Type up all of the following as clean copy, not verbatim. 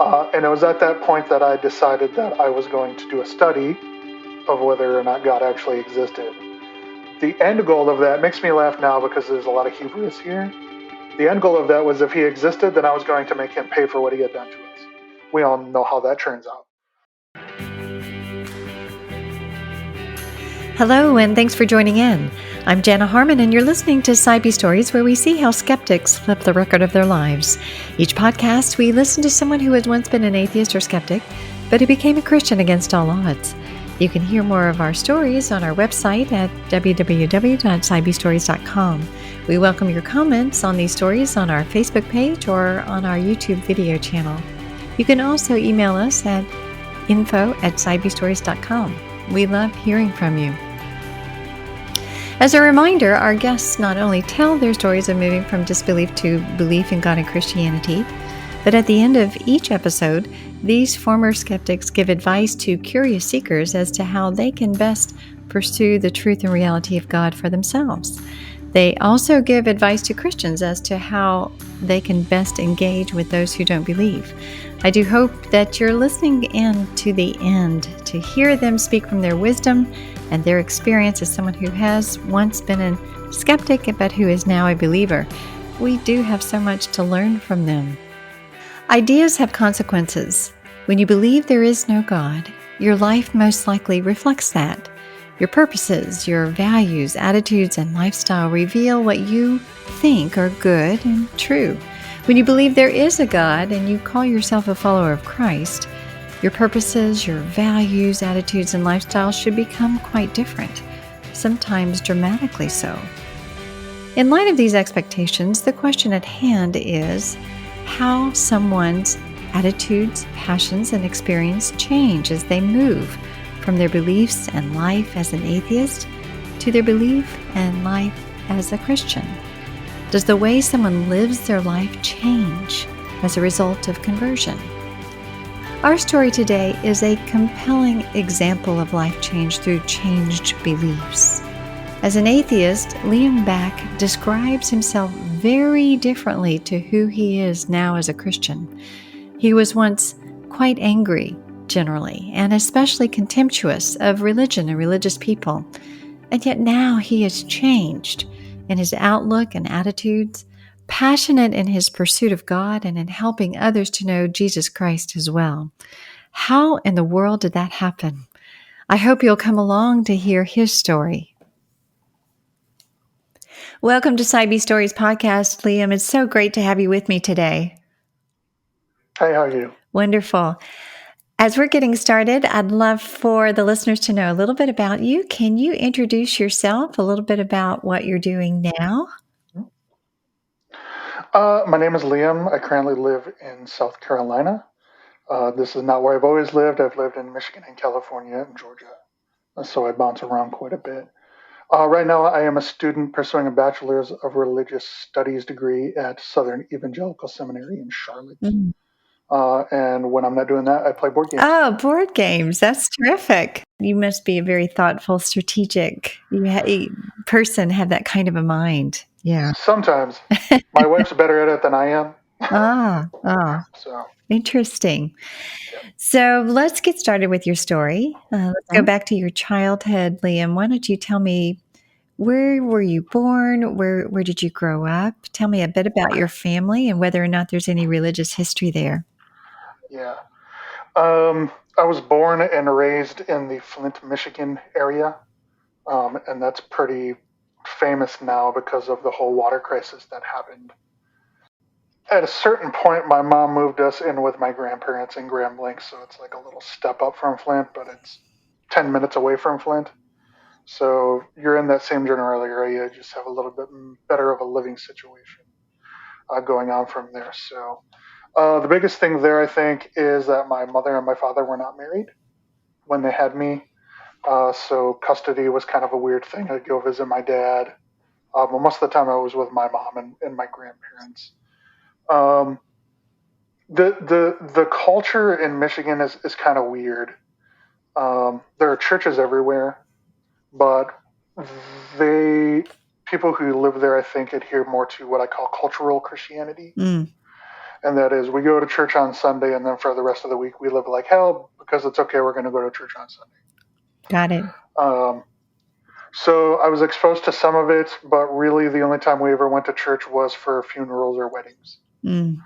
And it was at that point that I decided that I was going to do a study of whether or not God actually existed. The end goal of that makes me laugh now because there's a lot of hubris here. The end goal of that was if he existed, then I was going to make him pay for what he had done to us. We all know how that turns out. Hello, and thanks for joining in. I'm Jana Harmon, and you're listening to Sci-Bi Stories, where we see how skeptics flip the record of their lives. Each podcast, we listen to someone who has once been an atheist or skeptic, but who became a Christian against all odds. You can hear more of our stories on our website at www.scibistories.com. We welcome your comments on these stories on our Facebook page or on our YouTube video channel. You can also email us at info@scibistories.com. We love hearing from you. As a reminder, our guests not only tell their stories of moving from disbelief to belief in God and Christianity, but at the end of each episode, these former skeptics give advice to curious seekers as to how they can best pursue the truth and reality of God for themselves. They also give advice to Christians as to how they can best engage with those who don't believe. I do hope that you're listening in to the end to hear them speak from their wisdom and their experience as someone who has once been a skeptic but who is now a believer. We do have so much to learn from them. Ideas have consequences. When you believe there is no God, your life most likely reflects that. Your purposes, your values, attitudes, and lifestyle reveal what you think are good and true. When you believe there is a God and you call yourself a follower of Christ, your purposes, your values, attitudes, and lifestyle should become quite different, sometimes dramatically so. In light of these expectations, the question at hand is how someone's attitudes, passions, and experience change as they move from their beliefs and life as an atheist to their belief and life as a Christian. Does the way someone lives their life change as a result of conversion? Our story today is a compelling example of life change through changed beliefs. As an atheist, Liam Back describes himself very differently to who he is now as a Christian. He was once quite angry, generally, and especially contemptuous of religion and religious people. And yet now he has changed in his outlook and attitudes, passionate in his pursuit of God and in helping others to know Jesus Christ as well. How in the world did that happen? I hope you'll come along to hear his story. Welcome to Sci-Bi Stories podcast, Liam. It's so great to have you with me today. Hey, how are you? Wonderful. As we're getting started, I'd love for the listeners to know a little bit about you. Can you introduce yourself, a little bit about what you're doing now? My name is Liam. I currently live in South Carolina. This is not where I've always lived. I've lived in Michigan and California and Georgia. So I bounce around quite a bit. Right now, I am a student pursuing a bachelor's of religious studies degree at Southern Evangelical Seminary in Charlotte. Mm-hmm. And when I'm not doing that, I play board games. Oh, board games. That's terrific. You must be a very thoughtful, strategic person, have that kind of a mind. Yeah. Sometimes. My wife's better at it than I am. So interesting. Yeah. So let's get started with your story. Let's go back to your childhood, Liam. Why don't you tell me, where were you born? Where did you grow up? Tell me a bit about your family and whether or not there's any religious history there. Yeah. I was born and raised in the Flint, Michigan area. And that's pretty famous now because of the whole water crisis that happened. At a certain point, my mom moved us in with my grandparents in Grand Blanc, so it's like a little step up from Flint, but it's 10 minutes away from Flint. So you're in that same general area, you just have a little bit better of a living situation going on from there. So the biggest thing there, I think, is that my mother and my father were not married when they had me. So custody was kind of a weird thing. I'd go visit my dad. But most of the time I was with my mom and my grandparents. The culture in Michigan is kind of weird. There are churches everywhere, but people who live there, I think, adhere more to what I call cultural Christianity. And that is, we go to church on Sunday, and then for the rest of the week, we live like hell because it's okay. We're going to go to church on Sunday. Got it. So I was exposed to some of it, but really the only time we ever went to church was for funerals or weddings. Mm.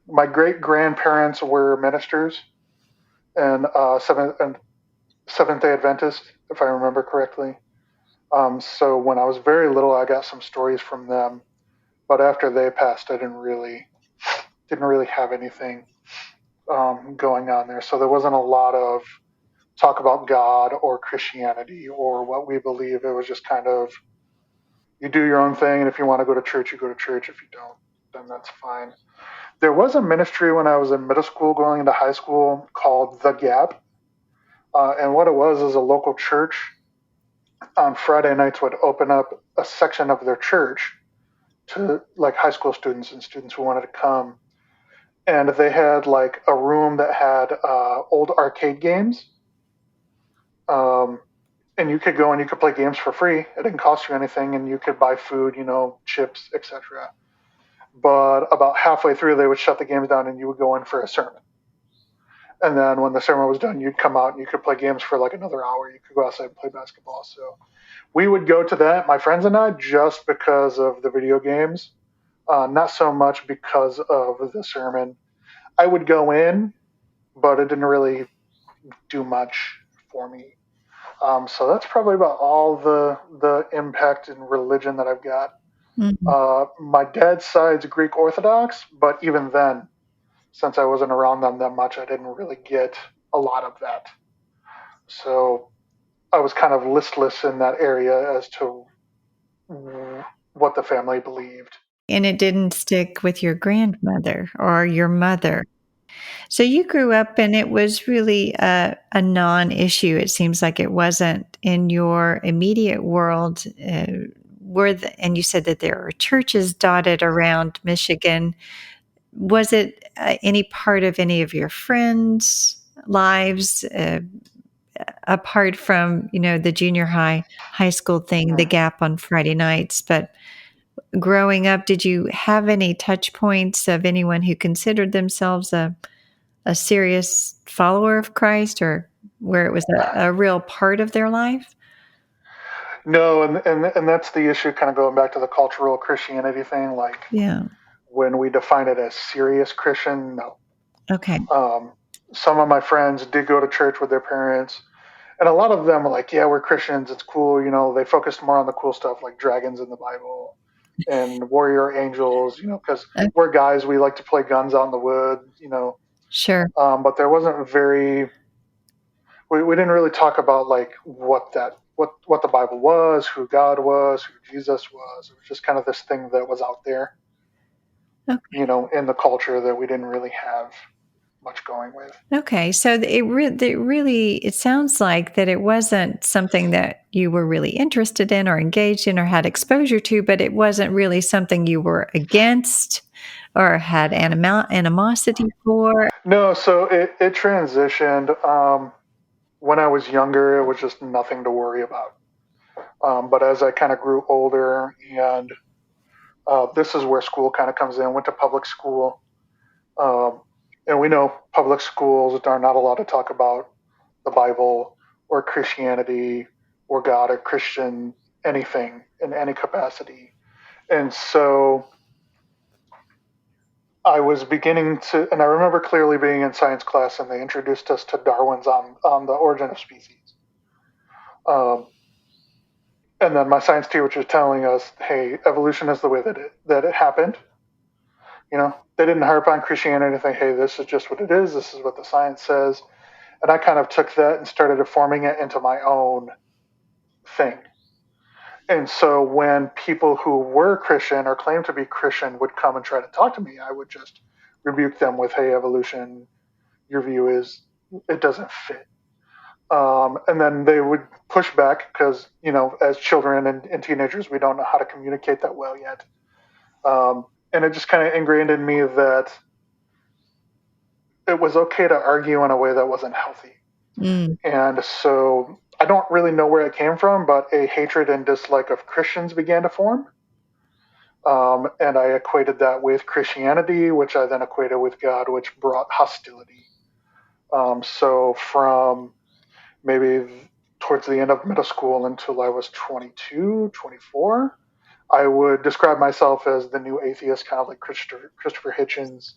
My great grandparents were ministers and Seventh Day Adventist, if I remember correctly. So when I was very little, I got some stories from them. But after they passed, I didn't really have anything going on there. So there wasn't a lot of talk about God or Christianity or what we believe. It was just kind of, you do your own thing, and if you want to go to church, you go to church. If you don't, then that's fine. There was a ministry when I was in middle school going into high school called The Gap. And what it was is a local church on Friday nights would open up a section of their church to like high school students and students who wanted to come. And they had like a room that had old arcade games. And you could go and you could play games for free. It didn't cost you anything, and you could buy food, chips, etc. But about halfway through, they would shut the games down, and you would go in for a sermon. And then when the sermon was done, you'd come out and you could play games for like another hour. You could go outside and play basketball. So we would go to that, my friends and I, just because of the video games, not so much because of the sermon. I would go in, but it didn't really do much for me. So that's probably about all the impact in religion that I've got. Mm-hmm. My dad's side's Greek Orthodox, but even then, since I wasn't around them that much, I didn't really get a lot of that. So I was kind of listless in that area as to what the family believed. And it didn't stick with your grandmother or your mother. So you grew up and it was really a non-issue. It seems like it wasn't in your immediate world. And you said that there are churches dotted around Michigan. Was it any part of any of your friends' lives, apart from, the junior high school thing, the Gap on Friday nights? But growing up, did you have any touch points of anyone who considered themselves a serious follower of Christ, or where it was a real part of their life? No, and that's the issue, kind of going back to the cultural Christianity thing. Like, yeah, when we define it as serious Christian, no. Okay. Some of my friends did go to church with their parents, and a lot of them were like, yeah, we're Christians, it's cool. They focused more on the cool stuff like dragons in the Bible and warrior angels, because we're guys, we like to play guns out in the wood, Sure. But there wasn't we didn't really talk about like what the Bible was, who God was, who Jesus was. It was just kind of this thing that was out there, okay, in the culture that we didn't really have much going with. Okay, so it sounds like that it wasn't something that you were really interested in or engaged in or had exposure to, but it wasn't really something you were against or had animosity for. No, so it transitioned. When I was younger, it was just nothing to worry about. But as I kind of grew older, and this is where school kind of comes in, went to public school. And we know public schools are not allowed to talk about the Bible or Christianity or God or Christian anything in any capacity. And so I was beginning to, and I remember clearly being in science class and they introduced us to Darwin's on the origin of species. And then my science teacher was telling us, hey, evolution is the way that it happened. They didn't harp on Christianity and think, hey, this is just what it is. This is what the science says. And I kind of took that and started forming it into my own thing. And so when people who were Christian or claimed to be Christian would come and try to talk to me, I would just rebuke them with, hey, evolution, your view is it doesn't fit. And then they would push back because, as children and teenagers, we don't know how to communicate that well yet. And it just kind of ingrained in me that it was okay to argue in a way that wasn't healthy. And so I don't really know where it came from, but a hatred and dislike of Christians began to form. And I equated that with Christianity, which I then equated with God, which brought hostility. So from maybe towards the end of middle school until I was 22, 24, I would describe myself as the new atheist, kind of like Christopher Hitchens,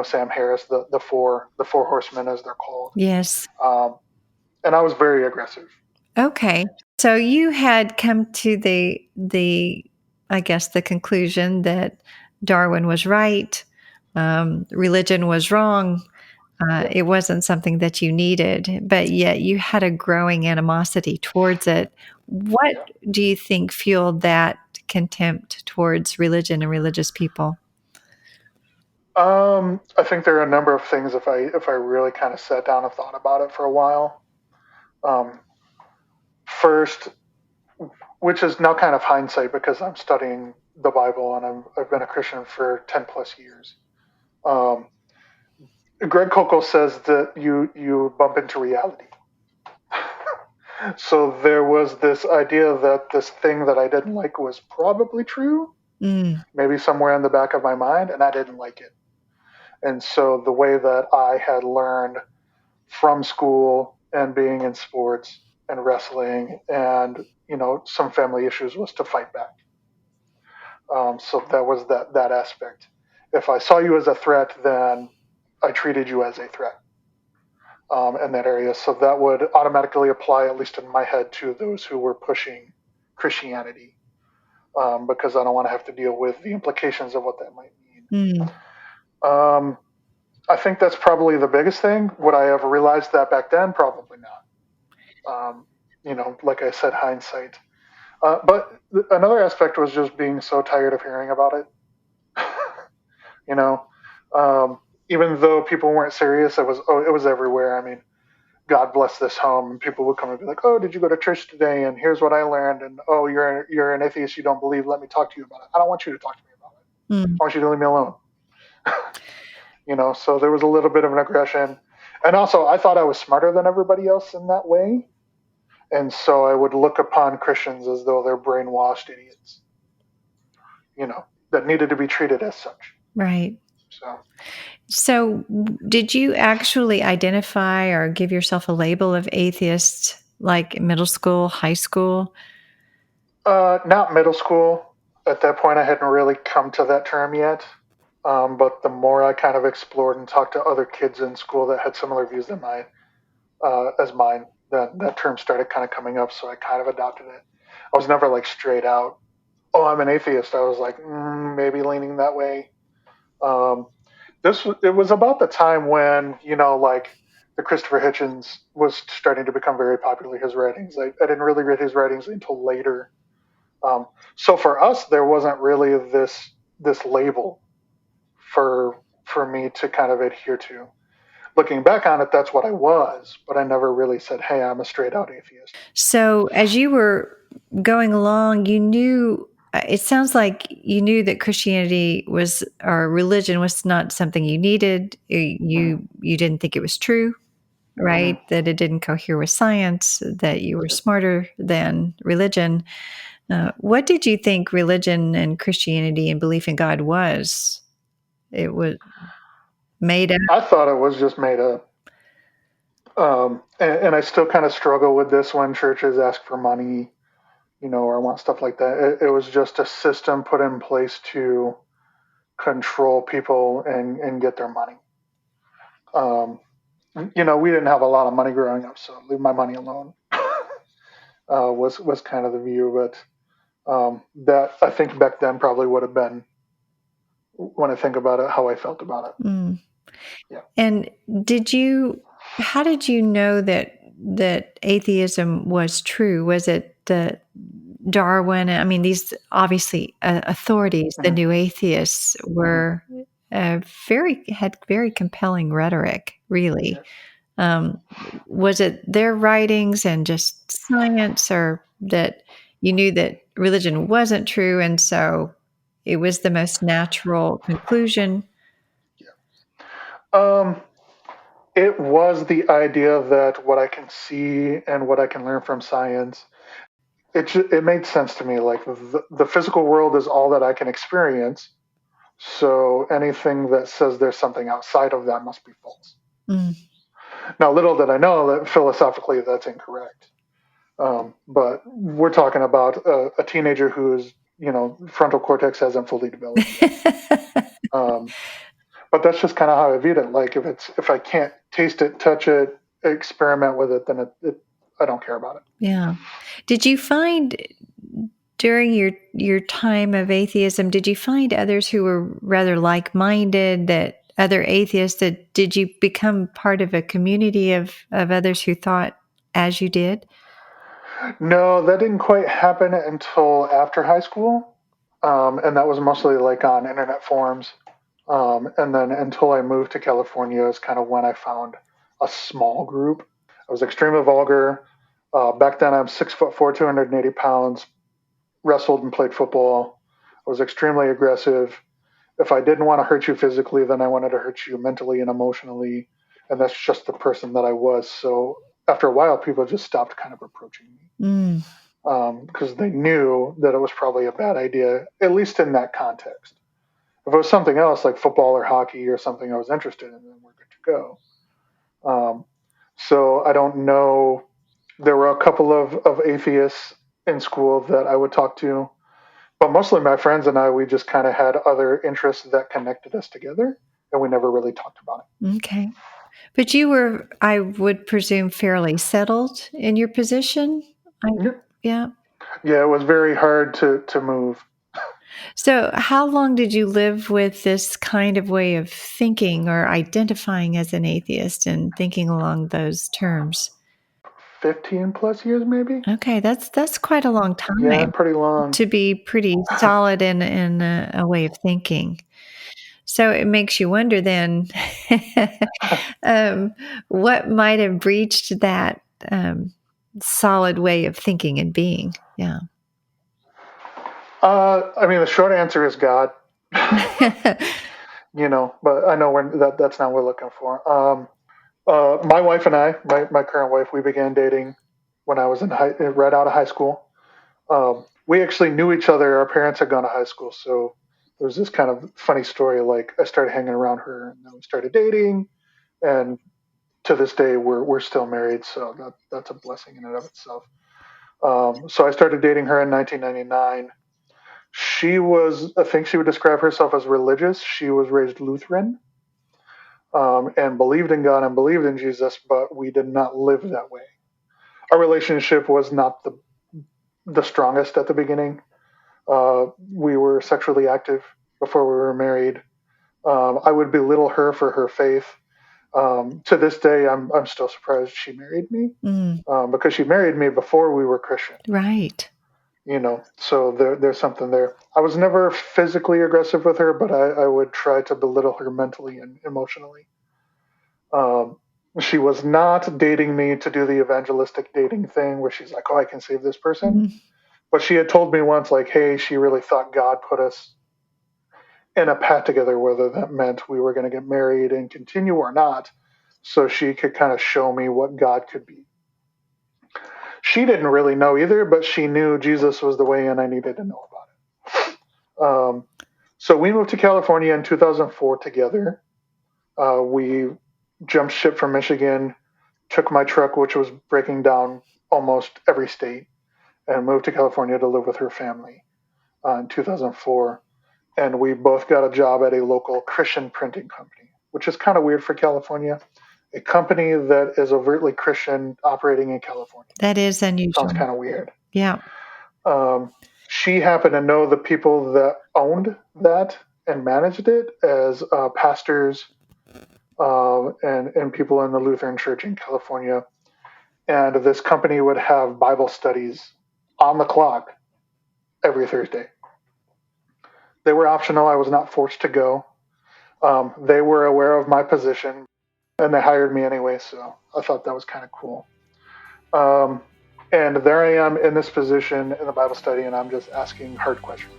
Sam Harris, the four horsemen as they're called. Yes. And I was very aggressive. Okay. So you had come to I guess, the conclusion that Darwin was right, religion was wrong. Yeah. It wasn't something that you needed, but yet you had a growing animosity towards it. What Yeah. do you think fueled that contempt towards religion and religious people? I think there are a number of things if I really kind of sat down and thought about it for a while. Um, First, which is now kind of hindsight because I'm studying the Bible and I've been a Christian for 10 plus years. Um, Greg Koukl says that you bump into reality. So there was this idea that this thing that I didn't like was probably true, Mm, maybe somewhere in the back of my mind, and I didn't like it. And so the way that I had learned from school and being in sports and wrestling and some family issues was to fight back. So that was that aspect. If I saw you as a threat, then I treated you as a threat in that area. So that would automatically apply, at least in my head, to those who were pushing Christianity, because I don't want to have to deal with the implications of what that might mean. mm. Um, I think that's probably the biggest thing. Would I have realized that back then? Probably not. Like I said, hindsight. But another aspect was just being so tired of hearing about it. you know, Even though people weren't serious, it was everywhere. I mean, God bless this home. And people would come and be like, "Oh, did you go to church today? And here's what I learned." And "Oh, you're an atheist. You don't believe. Let me talk to you about it." I don't want you to talk to me about it. Mm. I want you to leave me alone. So there was a little bit of an aggression, and also I thought I was smarter than everybody else in that way, and so I would look upon Christians as though they're brainwashed idiots, that needed to be treated as such. Right. So So, did you actually identify or give yourself a label of atheist like middle school, high school? not middle school. At that point, I hadn't really come to that term yet. But the more I kind of explored and talked to other kids in school that had similar views than mine, that term started kind of coming up. So I kind of adopted it. I was never like straight out, "Oh, I'm an atheist." I was like, maybe leaning that way. Um, it was about the time when like the Christopher Hitchens was starting to become very popular. His writings, I didn't really read his writings until later. So for us, there wasn't really this label for me to kind of adhere to. Looking back on it, that's what I was, but I never really said, "Hey, I'm a straight out atheist." So, as you were going along, you knew, it sounds like you knew that Christianity was, or religion was, not something you needed. You didn't think it was true, right? Mm-hmm. That it didn't cohere with science, that you were smarter than religion. What did you think religion and Christianity and belief in God was? It was made up. I thought it was just made up. And I still kind of struggle with this when churches ask for money, or want stuff like that. It was just a system put in place to control people and get their money. We didn't have a lot of money growing up, so leave my money alone. Was kind of the view, but that I think back then probably would have been, when I think about it, how I felt about it. Mm. Yeah. And how did you know that atheism was true? Was it Darwin? I mean, these obviously authorities, the Mm-hmm. new atheists, were had very compelling rhetoric, really. Um, was it their writings and just science, or that you knew that religion wasn't true, and so it was the most natural conclusion? Um, it was the idea that what I can see and what I can learn from science, it made sense to me. Like the physical world is all that I can experience. So anything that says there's something outside of that must be false. Mm. Now, little did I know that philosophically that's incorrect. But we're talking about a teenager whose frontal cortex hasn't fully developed yet. But that's just kind of how I viewed it. Like if I can't taste it, touch it, experiment with it, then I don't care about it. Yeah. Did you find during your time of atheism, did you find others who were rather like-minded, that other atheists, that did you become part of a community of others who thought as you did? No, that didn't quite happen until after high school. And that was mostly like on internet forums. And then until I moved to California is kind of when I found a small group. I was extremely vulgar. Back then I'm 6'4", 280 pounds, wrestled and played football. I was extremely aggressive. If I didn't want to hurt you physically, then I wanted to hurt you mentally and emotionally. And that's just the person that I was. So after a while, people just stopped kind of approaching me because they knew that it was probably a bad idea, at least in that context. If it was something else like football or hockey or something I was interested in, then we're good to go. So I don't know. There were a couple of atheists in school that I would talk to, but mostly my friends and I, we just kind of had other interests that connected us together, and we never really talked about it. Okay. But you were, I would presume, fairly settled in your position? Yeah. Yeah, it was very hard to move. So how long did you live with this kind of way of thinking or identifying as an atheist and thinking along those terms? 15 plus years, maybe. Okay, that's quite a long time. Yeah, pretty long. To be pretty solid in a way of thinking. So it makes you wonder then what might have breached that solid way of thinking and being. Yeah. I mean, the short answer is God. But I know that's not what we're looking for. My wife and I, my current wife, we began dating when I was right out of high school. We actually knew each other. Our parents had gone to high school, so there was this kind of funny story. Like I started hanging around her, and then we started dating, and to this day we're still married. So that's a blessing in and of itself. So I started dating her in 1999. I think she would describe herself as religious. She was raised Lutheran. And believed in God and believed in Jesus, but we did not live that way. Our relationship was not the strongest at the beginning. We were sexually active before we were married. I would belittle her for her faith. To this day, I'm still surprised she married me because she married me before we were Christian. Right. So there's something there. I was never physically aggressive with her, but I would try to belittle her mentally and emotionally. She was not dating me to do the evangelistic dating thing where she's like, oh, I can save this person. Mm-hmm. But she had told me once, like, hey, she really thought God put us in a path together, whether that meant we were going to get married and continue or not, so she could kind of show me what God could be. She didn't really know either, but she knew Jesus was the way, and I needed to know about it. So we moved to California in 2004 together. We jumped ship from Michigan, took my truck, which was breaking down almost every state, and moved to California to live with her family in 2004. And we both got a job at a local Christian printing company, which is kind of weird for California. A company that is overtly Christian operating in California. That is unusual. Sounds kind of weird. Yeah. She happened to know the people that owned that and managed it as pastors and people in the Lutheran Church in California. And this company would have Bible studies on the clock every Thursday. They were optional. I was not forced to go. They were aware of my position. And they hired me anyway, so I thought that was kind of cool. And there I am in this position in the Bible study, and I'm just asking hard questions.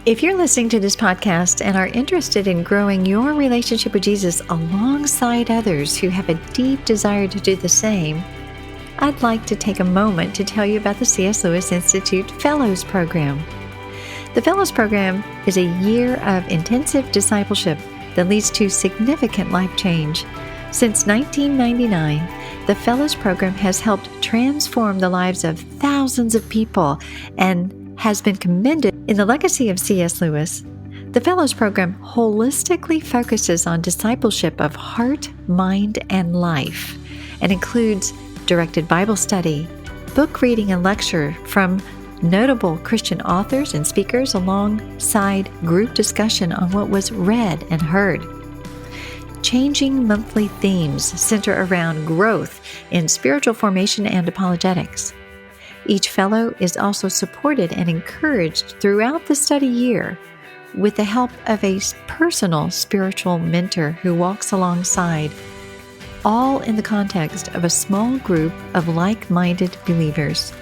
If you're listening to this podcast and are interested in growing your relationship with Jesus alongside others who have a deep desire to do the same, I'd like to take a moment to tell you about the C.S. Lewis Institute Fellows Program. The Fellows Program is a year of intensive discipleship that leads to significant life change. Since 1999, the Fellows Program has helped transform the lives of thousands of people and has been commended in the legacy of C.S. Lewis. The Fellows Program holistically focuses on discipleship of heart, mind, and life, and includes directed Bible study, book reading and lecture from notable Christian authors and speakers alongside group discussion on what was read and heard. Changing monthly themes center around growth in spiritual formation and apologetics. Each fellow is also supported and encouraged throughout the study year with the help of a personal spiritual mentor who walks alongside, all in the context of a small group of like-minded believers.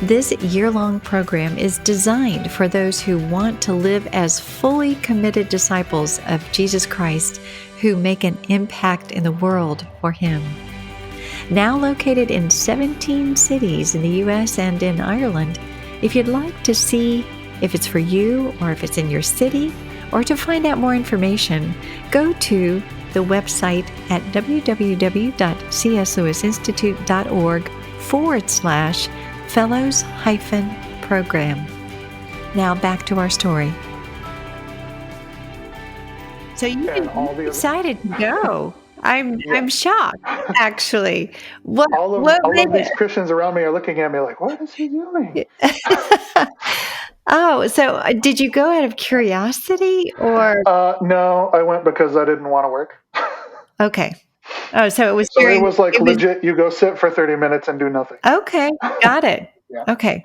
This year-long program is designed for those who want to live as fully committed disciples of Jesus Christ who make an impact in the world for Him. Now located in 17 cities in the U.S. and in Ireland, if you'd like to see if it's for you or if it's in your city, or to find out more information, go to the website at www.cslewisinstitute.org/fellows-program. Now back to our story. So you decided to go. I'm shocked, actually. All of these Christians around me are looking at me like, what is he doing? Oh, so did you go out of curiosity or? No, I went because I didn't want to work. Okay. Oh, so it was. So it was like legit. You go sit for 30 minutes and do nothing. Okay, got it. Yeah. Okay.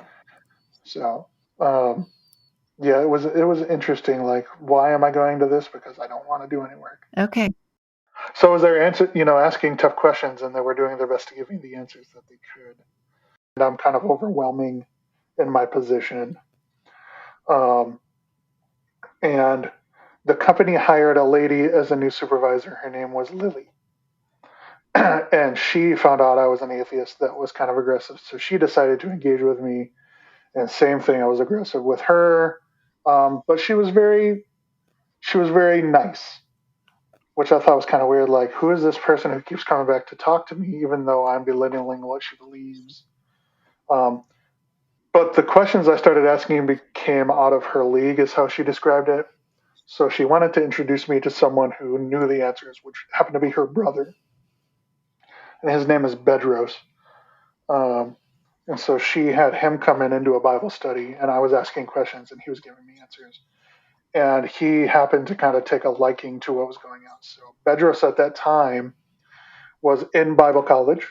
So, yeah, it was interesting. Like, why am I going to this? Because I don't want to do any work. Okay. So as they're asking tough questions, and they were doing their best to give me the answers that they could. And I'm kind of overwhelming in my position. And the company hired a lady as a new supervisor. Her name was Lily. And she found out I was an atheist that was kind of aggressive. So she decided to engage with me. And same thing, I was aggressive with her. But she was very nice, which I thought was kind of weird. Like, who is this person who keeps coming back to talk to me, even though I'm belittling what she believes? But the questions I started asking became out of her league, is how she described it. So she wanted to introduce me to someone who knew the answers, which happened to be her brother. And his name is Bedros. And so she had him come in and do a Bible study, and I was asking questions, and he was giving me answers. And he happened to kind of take a liking to what was going on. So Bedros at that time was in Bible college,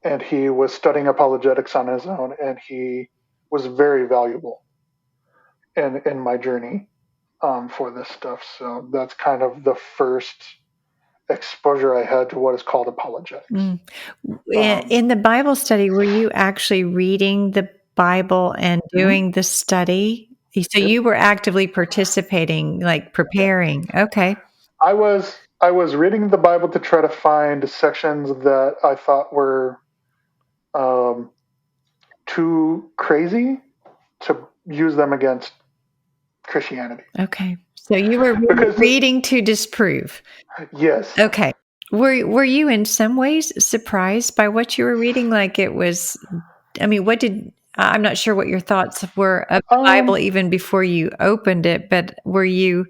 and he was studying apologetics on his own, and he was very valuable in my journey for this stuff. So that's kind of the first exposure I had to what is called apologetics. In the Bible study, were you actually reading the Bible and doing the study? So you were actively participating, like preparing. Okay. I was reading the Bible to try to find sections that I thought were too crazy to use them against Christianity. Okay. So you were reading to disprove. Yes. Okay. Were you in some ways surprised by what you were reading? Like it was, I mean, I'm not sure what your thoughts were of the Bible even before you opened it, but were you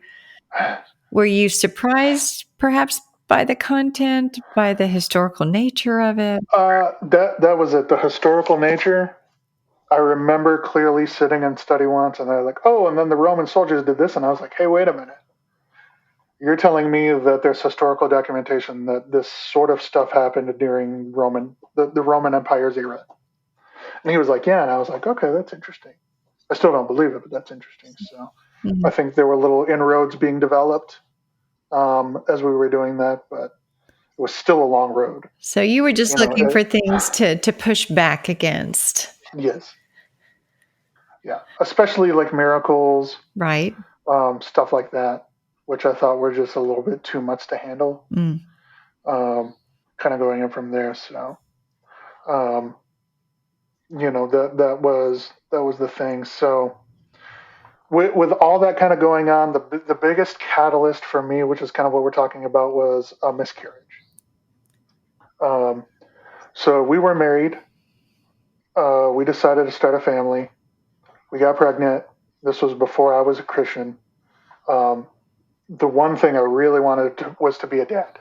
surprised perhaps by the content, by the historical nature of it? That was it. The historical nature. I remember clearly sitting in study once, and they're like, "Oh, and then the Roman soldiers did this," and I was like, "Hey, wait a minute! You're telling me that there's historical documentation that this sort of stuff happened during the Roman Empire's era?" And he was like, "Yeah," and I was like, "Okay, that's interesting. I still don't believe it, but that's interesting." So I think there were little inroads being developed as we were doing that, but it was still a long road. So you were just looking for things to push back against. Yes. Yeah, especially like miracles, right? Stuff like that, which I thought were just a little bit too much to handle. Kind of going in from there. So, That was the thing. So with all that kind of going on, the biggest catalyst for me, which is kind of what we're talking about, was a miscarriage. Um, so we were married. We decided to start a family. We got pregnant. This was before I was a Christian. Um, the one thing I really was to be a dad.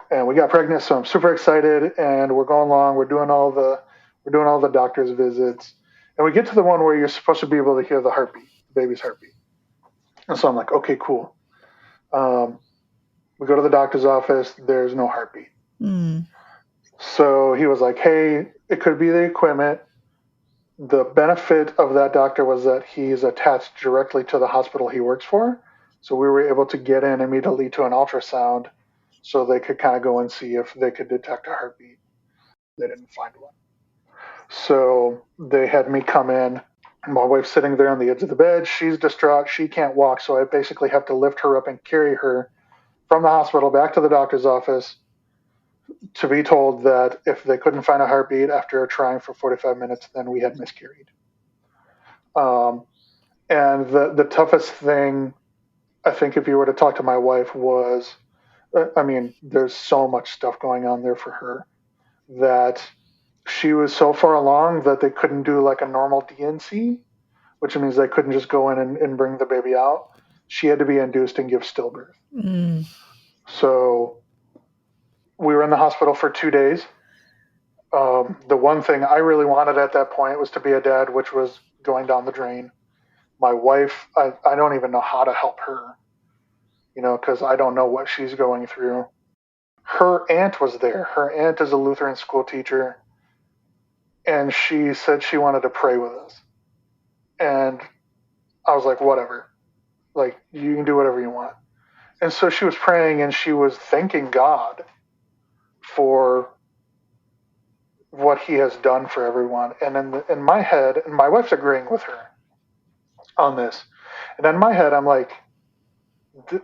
And we got pregnant, so I'm super excited, and we're going along. We're doing all the doctor's visits, and we get to the one where you're supposed to be able to hear the heartbeat, the baby's heartbeat. And so I'm like, okay, cool. We go to the doctor's office. There's no heartbeat. So he was like, hey, it could be the equipment. The benefit of that doctor was that he's attached directly to the hospital he works for. So we were able to get in immediately to an ultrasound so they could kind of go and see if they could detect a heartbeat. They didn't find one. So they had me come in. My wife's sitting there on the edge of the bed. She's distraught. She can't walk. So I basically have to lift her up and carry her from the hospital back to the doctor's office to be told that if they couldn't find a heartbeat after trying for 45 minutes, then we had miscarried. And the toughest thing, I think, if you were to talk to my wife, was, I mean, there's so much stuff going on there for her that she was so far along that they couldn't do like a normal DNC, which means they couldn't just go in and bring the baby out. She had to be induced and give stillbirth. So we were in the hospital for 2 days. The one thing I really wanted at that point was to be a dad, which was going down the drain. My wife, I don't even know how to help her, because I don't know what she's going through. Her aunt was there. Her aunt is a Lutheran school teacher, and she said she wanted to pray with us. And I was like, whatever. Like, you can do whatever you want. And so she was praying, and she was thanking God for what he has done for everyone. And in my head, and my wife's agreeing with her on this, and in my head, I'm like,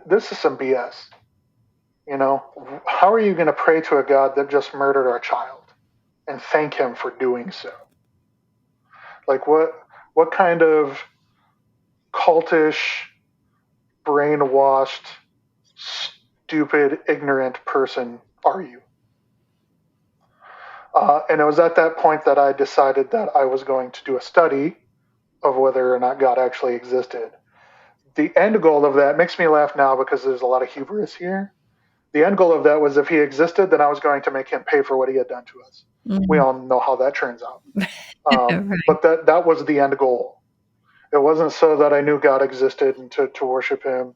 this is some BS. How are you going to pray to a God that just murdered our child and thank him for doing so? Like, what kind of cultish, brainwashed, stupid, ignorant person are you? And it was at that point that I decided that I was going to do a study of whether or not God actually existed. The end goal of that makes me laugh now because there's a lot of hubris here. The end goal of that was if he existed, then I was going to make him pay for what he had done to us. We all know how that turns out. Right. But that was the end goal. It wasn't so that I knew God existed and to worship him.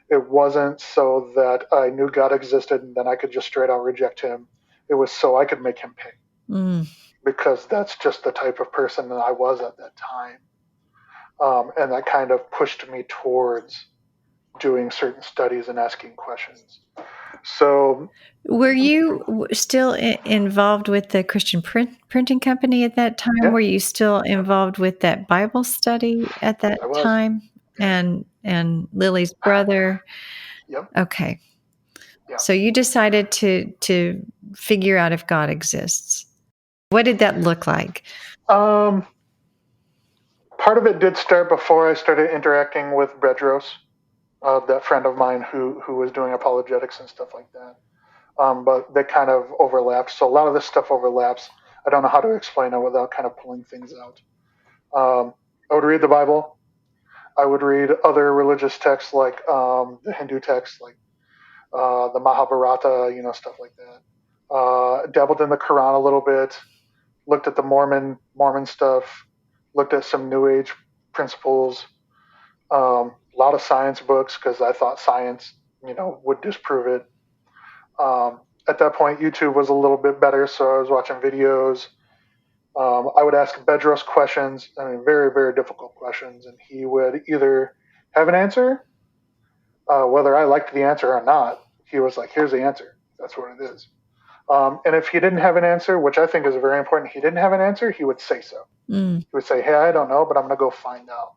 It wasn't so that I knew God existed and then I could just straight out reject him. It was so I could make him pay. Because that's just the type of person that I was at that time. And that kind of pushed me towards doing certain studies and asking questions. So, were you still involved with the Christian printing company at that time? Yeah. Were you still involved with that Bible study at that time? And Lily's brother? Yep. Okay. Yep. So you decided to figure out if God exists. What did that look like? Part of it did start before I started interacting with Bedros, that friend of mine who was doing apologetics and stuff like that. But they kind of overlapped. So a lot of this stuff overlaps. I don't know how to explain it without kind of pulling things out. I would read the Bible. I would read other religious texts like the Hindu texts, like the Mahabharata, stuff like that. Dabbled in the Quran a little bit. Looked at the Mormon stuff. Looked at some New Age principles. A lot of science books because I thought science, would disprove it. At that point, YouTube was a little bit better, so I was watching videos. I would ask Bedros questions, very, very difficult questions, and he would either have an answer, whether I liked the answer or not. He was like, here's the answer. That's what it is. And if he didn't have an answer, which I think is very important, he didn't have an answer, he would say so. He would say, hey, I don't know, but I'm going to go find out.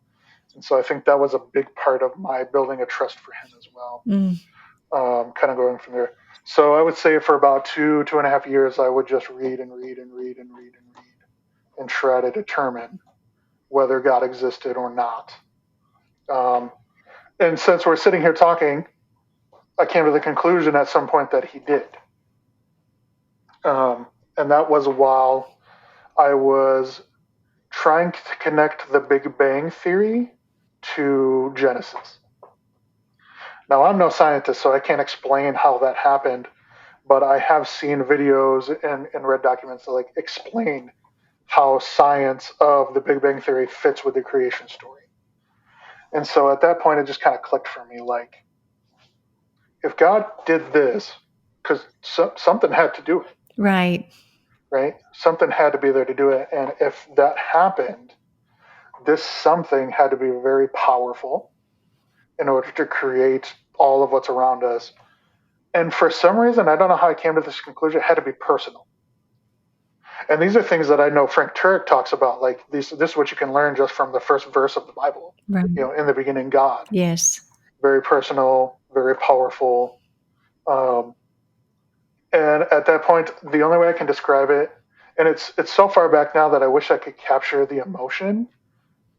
And so I think that was a big part of my building a trust for him as well. Kind of going from there. So I would say for about 2.5 years, I would just read and read and read and read and read and try to determine whether God existed or not. And since we're sitting here talking, I came to the conclusion at some point that he did. And that was while I was trying to connect the Big Bang Theory to Genesis. Now, I'm no scientist, so I can't explain how that happened, but I have seen videos and read documents that like explain how science of the Big Bang Theory fits with the creation story. And so at that point, it just kind of clicked for me, like, if God did this, because something had to do it. Right. Right? Something had to be there to do it. And if that happened, this something had to be very powerful in order to create all of what's around us. And for some reason, I don't know how I came to this conclusion, it had to be personal. And these are things that I know Frank Turek talks about. Like this is what you can learn just from the first verse of the Bible. Right. In the beginning, God. Yes. Very personal, very powerful. And at that point, the only way I can describe it, and it's so far back now that I wish I could capture the emotion,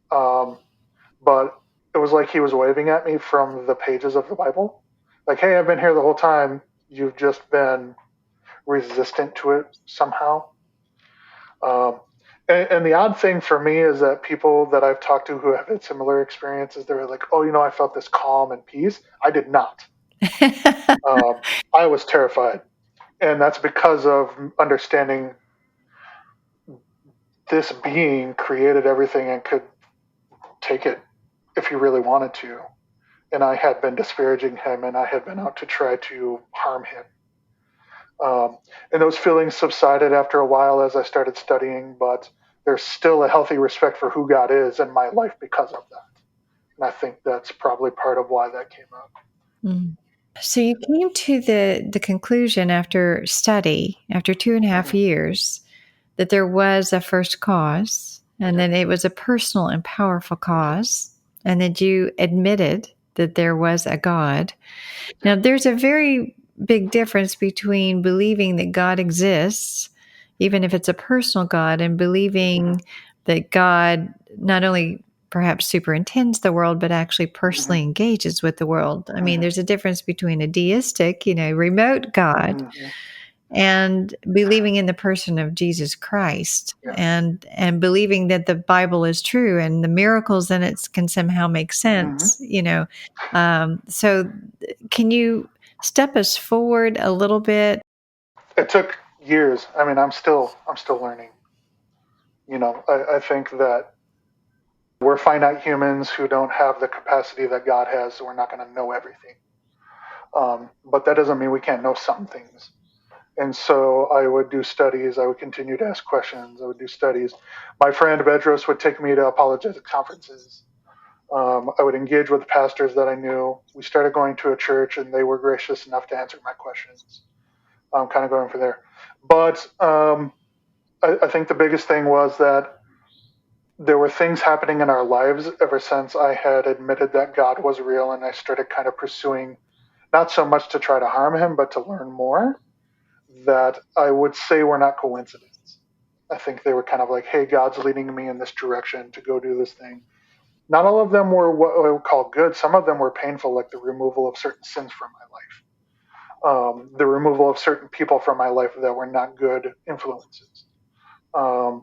but it was like he was waving at me from the pages of the Bible. Like, hey, I've been here the whole time. You've just been resistant to it somehow. And the odd thing for me is that people that I've talked to who have had similar experiences, they're like, oh, I felt this calm and peace. I did not. I was terrified. And that's because of understanding this being created everything and could take it if he really wanted to. And I had been disparaging him, and I had been out to try to harm him. And those feelings subsided after a while as I started studying, but there's still a healthy respect for who God is in my life because of that. And I think that's probably part of why that came up. Mm. So you came to the conclusion after study, after 2.5 years, that there was a first cause, and that it was a personal and powerful cause, and that you admitted that there was a God. Now, there's a very big difference between believing that God exists, even if it's a personal God, and believing that God not only perhaps superintends the world, but actually personally engages with the world. I mean, there's a difference between a deistic, remote God and believing in the person of Jesus Christ, and believing that the Bible is true and the miracles in it can somehow make sense, So can you step us forward a little bit? It took years. I mean, I'm still learning. I think that we're finite humans who don't have the capacity that God has, so we're not going to know everything. But that doesn't mean we can't know some things. And so I would do studies. I would continue to ask questions. I would do studies. My friend Bedros would take me to apologetic conferences. I would engage with the pastors that I knew. We started going to a church, and they were gracious enough to answer my questions. I'm kind of going from there. But I think the biggest thing was that there were things happening in our lives ever since I had admitted that God was real, and I started kind of pursuing, not so much to try to harm him, but to learn more, that I would say were not coincidence. I think they were kind of like, hey, God's leading me in this direction to go do this thing. Not all of them were what I would call good. Some of them were painful, like the removal of certain sins from my life, the removal of certain people from my life that were not good influences. But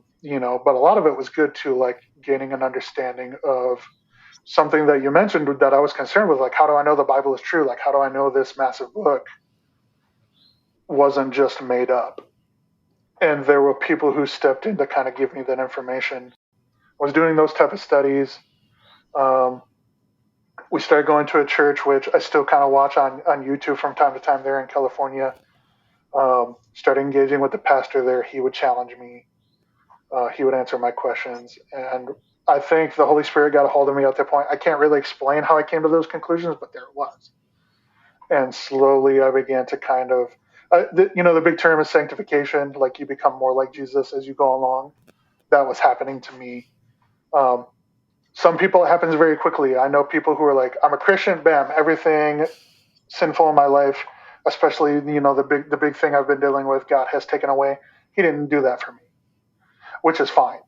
a lot of it was good too, like gaining an understanding of something that you mentioned that I was concerned with, like, how do I know the Bible is true? Like, how do I know this massive book wasn't just made up? And there were people who stepped in to kind of give me that information. I was doing those type of studies. We started going to a church, which I still kind of watch on YouTube from time to time there in California. Started engaging with the pastor there. He would challenge me. He would answer my questions. And I think the Holy Spirit got a hold of me at that point. I can't really explain how I came to those conclusions, but there it was. And slowly I began to kind of, the big term is sanctification, like you become more like Jesus as you go along. That was happening to me. Some people, it happens very quickly. I know people who are like, I'm a Christian, bam, everything sinful in my life especially, the big thing I've been dealing with, God has taken away. He didn't do that for me, which is fine.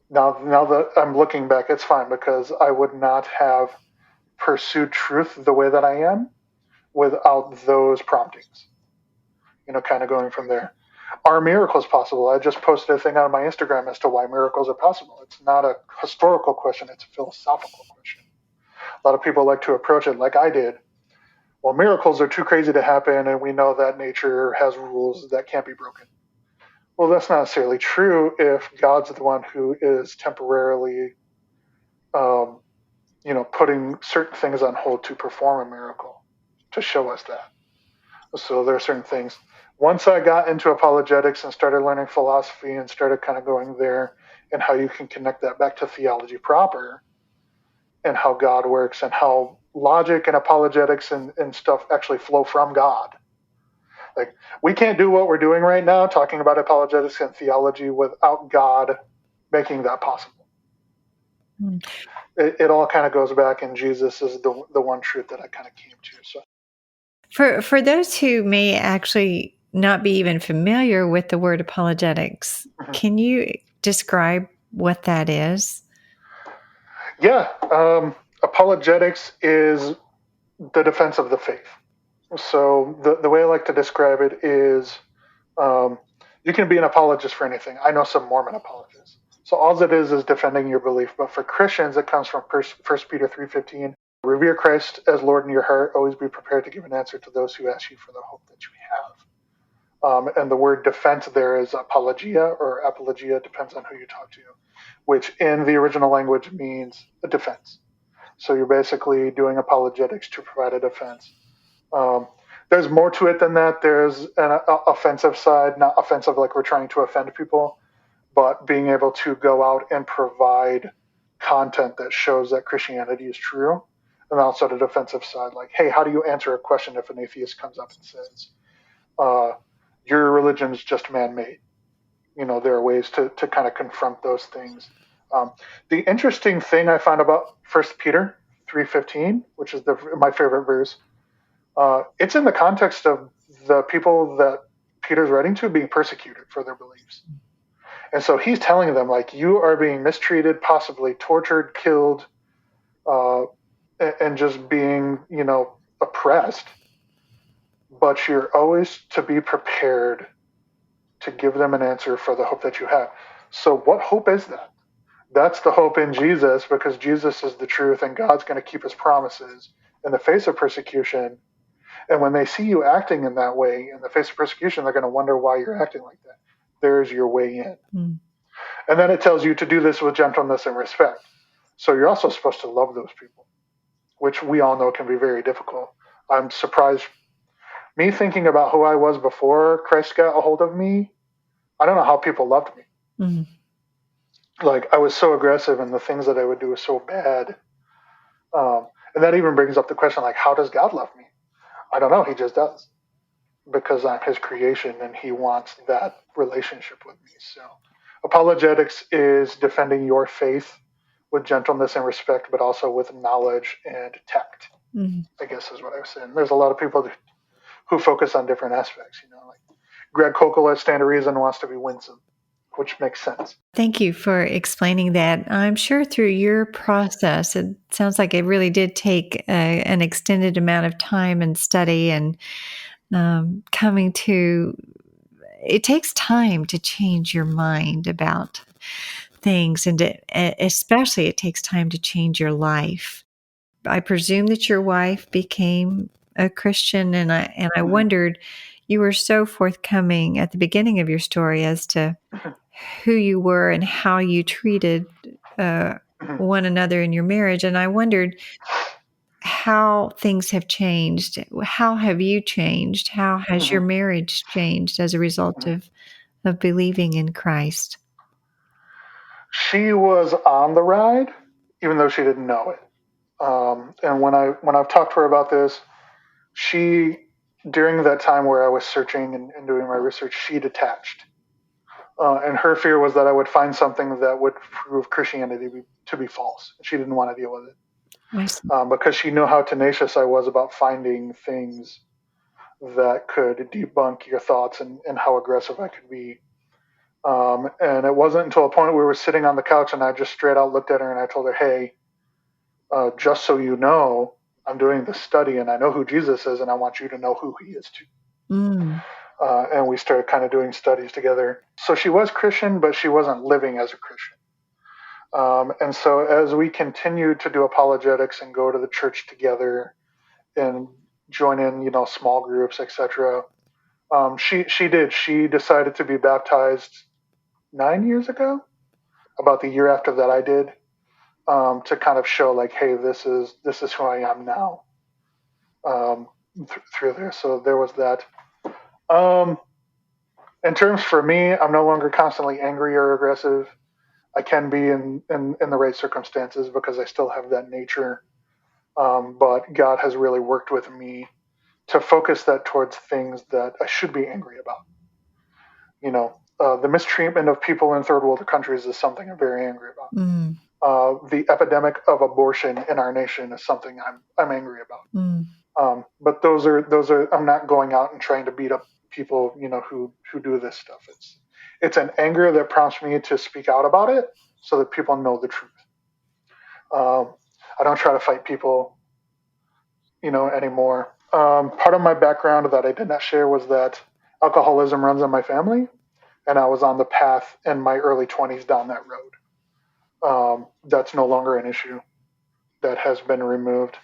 Now that I'm looking back, it's fine because I would not have pursued truth the way that I am without those promptings. Kind of going from there. Are miracles possible? I just posted a thing on my Instagram as to why miracles are possible. It's not a historical question, it's a philosophical question. A lot of people like to approach it like I did. Well, miracles are too crazy to happen, and we know that nature has rules that can't be broken. Well, that's not necessarily true if God's the one who is temporarily, putting certain things on hold to perform a miracle, to show us that. So there are certain things. Once I got into apologetics and started learning philosophy and started kind of going there and how you can connect that back to theology proper and how God works and how logic and apologetics and stuff actually flow from God. Like, we can't do what we're doing right now, talking about apologetics and theology, without God making that possible. Mm. It all kind of goes back, and Jesus is the one truth that I kind of came to. So, for those who may actually not be even familiar with the word apologetics, can you describe what that is? Yeah, apologetics is the defense of the faith. So the way I like to describe it is, you can be an apologist for anything. I know some Mormon apologists. So all it is defending your belief. But for Christians, it comes from 1 Peter 3:15. Revere Christ as Lord in your heart. Always be prepared to give an answer to those who ask you for the hope that you have. And the word defense there is apologia, or apologia, depends on who you talk to, which in the original language means a defense. So you're basically doing apologetics to provide a defense. There's more to it than that. There's an offensive side, not offensive like we're trying to offend people, but being able to go out and provide content that shows that Christianity is true. And also the defensive side, like, hey, how do you answer a question if an atheist comes up and says, your religion is just man-made? There are ways to kind of confront those things. The interesting thing I found about 1 Peter 3:15, which is my favorite verse, it's in the context of the people that Peter's writing to being persecuted for their beliefs. And so he's telling them, like, you are being mistreated, possibly tortured, killed, and just being, oppressed. But you're always to be prepared to give them an answer for the hope that you have. So what hope is that? That's the hope in Jesus, because Jesus is the truth, and God's going to keep his promises in the face of persecution. And when they see you acting in that way, in the face of persecution, they're going to wonder why you're acting like that. There's your way in. Mm. And then it tells you to do this with gentleness and respect. So you're also supposed to love those people, which we all know can be very difficult. I'm surprised. Me thinking about who I was before Christ got a hold of me, I don't know how people loved me. Mm-hmm. Like, I was so aggressive, and the things that I would do were so bad. And that even brings up the question, like, how does God love me? I don't know. He just does, because I'm his creation, and he wants that relationship with me. So apologetics is defending your faith with gentleness and respect, but also with knowledge and tact, I guess is what I was saying. There's a lot of people who focus on different aspects, like Greg Koukl at Stand to Reason wants to be winsome, which makes sense. Thank you for explaining that. I'm sure through your process, it sounds like it really did take an extended amount of time and study, and it takes time to change your mind about things, and especially it takes time to change your life. I presume that your wife became a Christian, and I wondered, you were so forthcoming at the beginning of your story as to who you were and how you treated one another in your marriage. And I wondered how things have changed. How have you changed? How has your marriage changed as a result of believing in Christ? She was on the ride, even though she didn't know it. And when I've talked to her about this, during that time where I was searching and doing my research, she detached. And her fear was that I would find something that would prove Christianity to be false. She didn't want to deal with it. Because she knew how tenacious I was about finding things that could debunk your thoughts and how aggressive I could be. And it wasn't until a point we were sitting on the couch and I just straight out looked at her and I told her, hey, just so you know, I'm doing this study and I know who Jesus is and I want you to know who he is too. And we started kind of doing studies together. So she was Christian, but she wasn't living as a Christian. And so as we continued to do apologetics and go to the church together and join in, small groups, etc., she decided to be baptized 9 years ago, about the year after that I did, to kind of show like, hey, this is who I am now, through there. So there was that. In terms for me, I'm no longer constantly angry or aggressive. I can be in the right circumstances because I still have that nature. But God has really worked with me to focus that towards things that I should be angry about. The mistreatment of people in third world countries is something I'm very angry about. The epidemic of abortion in our nation is something I'm angry about. But those are I'm not going out and trying to beat up people, who do this stuff. It's an anger that prompts me to speak out about it so that people know the truth. I don't try to fight people, anymore. Part of my background that I did not share was that alcoholism runs in my family, and I was on the path in my early 20s down that road. That's no longer an issue. That has been removed.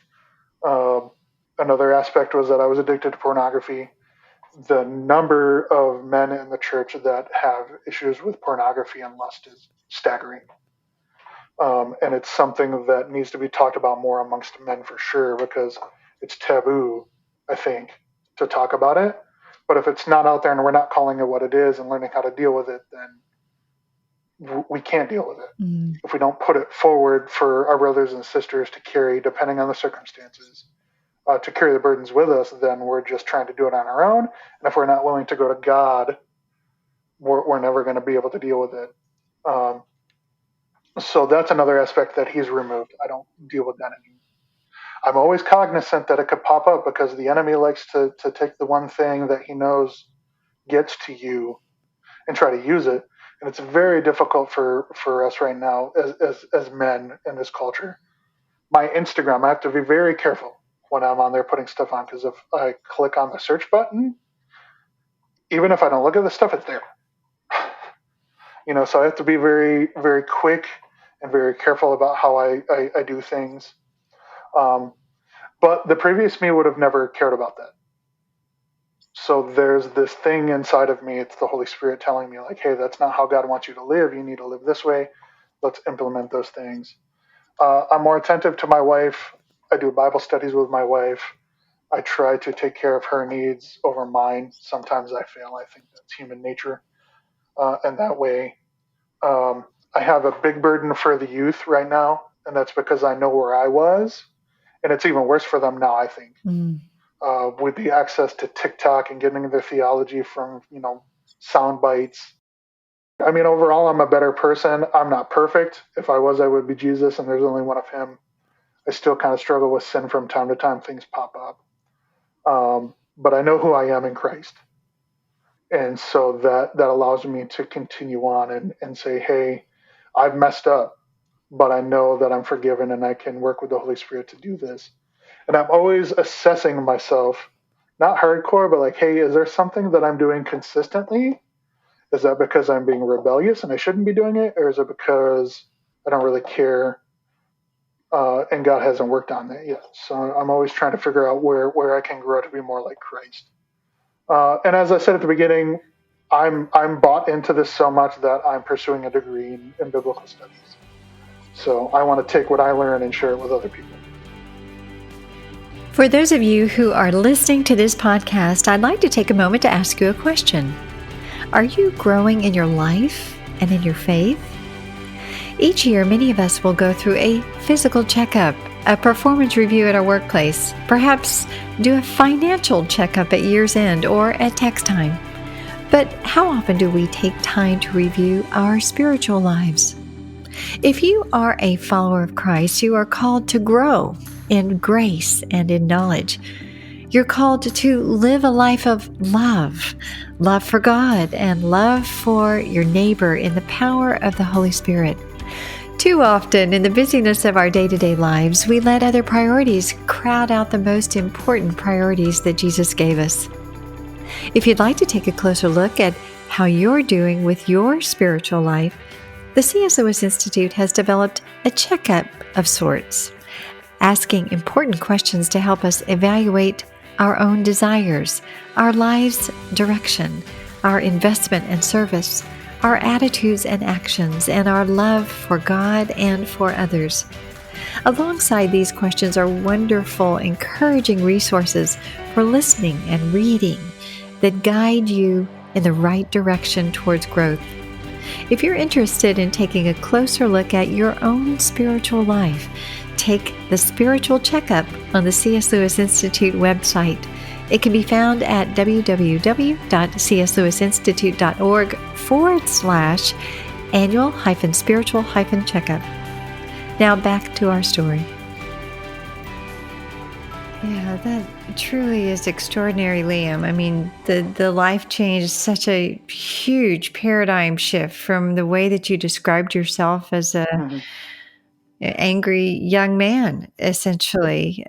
Another aspect was that I was addicted to pornography. The number of men in the church that have issues with pornography and lust is staggering. And it's something that needs to be talked about more amongst men for sure, because it's taboo, I think, to talk about it. But if it's not out there and we're not calling it what it is and learning how to deal with it, then we can't deal with it. If we don't put it forward for our brothers and sisters to carry, depending on the circumstances, to carry the burdens with us, then we're just trying to do it on our own. And if we're not willing to go to God, we're never going to be able to deal with it. So that's another aspect that he's removed. I don't deal with that anymore. I'm always cognizant that it could pop up because the enemy likes to take the one thing that he knows gets to you and try to use it. And it's very difficult for us right now as men in this culture. My Instagram, I have to be very careful when I'm on there putting stuff on, because if I click on the search button, even if I don't look at the stuff, it's there. So I have to be very, very quick and very careful about how I do things. But the previous me would have never cared about that. So there's this thing inside of me. It's the Holy Spirit telling me, like, hey, that's not how God wants you to live. You need to live this way. Let's implement those things. I'm more attentive to my wife. I do Bible studies with my wife. I try to take care of her needs over mine. Sometimes I fail. I think that's human nature. And that way, I have a big burden for the youth right now, and that's because I know where I was, and it's even worse for them now, I think, with the access to TikTok and getting their theology from, sound bites. I mean, overall, I'm a better person. I'm not perfect. If I was, I would be Jesus, and there's only one of him. I still kind of struggle with sin from time to time. Things pop up. But I know who I am in Christ. And so that allows me to continue on and say, hey, I've messed up, but I know that I'm forgiven and I can work with the Holy Spirit to do this. And I'm always assessing myself, not hardcore, but like, hey, is there something that I'm doing consistently? Is that because I'm being rebellious and I shouldn't be doing it? Or is it because I don't really care and God hasn't worked on that yet? So I'm always trying to figure out where I can grow to be more like Christ. And as I said at the beginning, I'm bought into this so much that I'm pursuing a degree in biblical studies. So I want to take what I learn and share it with other people. For those of you who are listening to this podcast, I'd like to take a moment to ask you a question. Are you growing in your life and in your faith? Each year, many of us will go through a physical checkup, a performance review at our workplace, perhaps do a financial checkup at year's end or at tax time. But how often do we take time to review our spiritual lives? If you are a follower of Christ, you are called to grow in grace and in knowledge. You're called to live a life of love, love for God and love for your neighbor in the power of the Holy Spirit. Too often, in the busyness of our day-to-day lives, we let other priorities crowd out the most important priorities that Jesus gave us. If you'd like to take a closer look at how you're doing with your spiritual life, the C.S. Lewis Institute has developed a checkup of sorts, asking important questions to help us evaluate our own desires, our life's direction, our investment and service, our attitudes and actions, and our love for God and for others. Alongside these questions are wonderful, encouraging resources for listening and reading that guide you in the right direction towards growth. If you're interested in taking a closer look at your own spiritual life, take the Spiritual Checkup on the C.S. Lewis Institute website. It can be found at www.cslewisinstitute.org/annual-spiritual-checkup. Now back to our story. Yeah, that truly is extraordinary, Liam. I mean, the life change is such a huge paradigm shift from the way that you described yourself as a angry young man, essentially,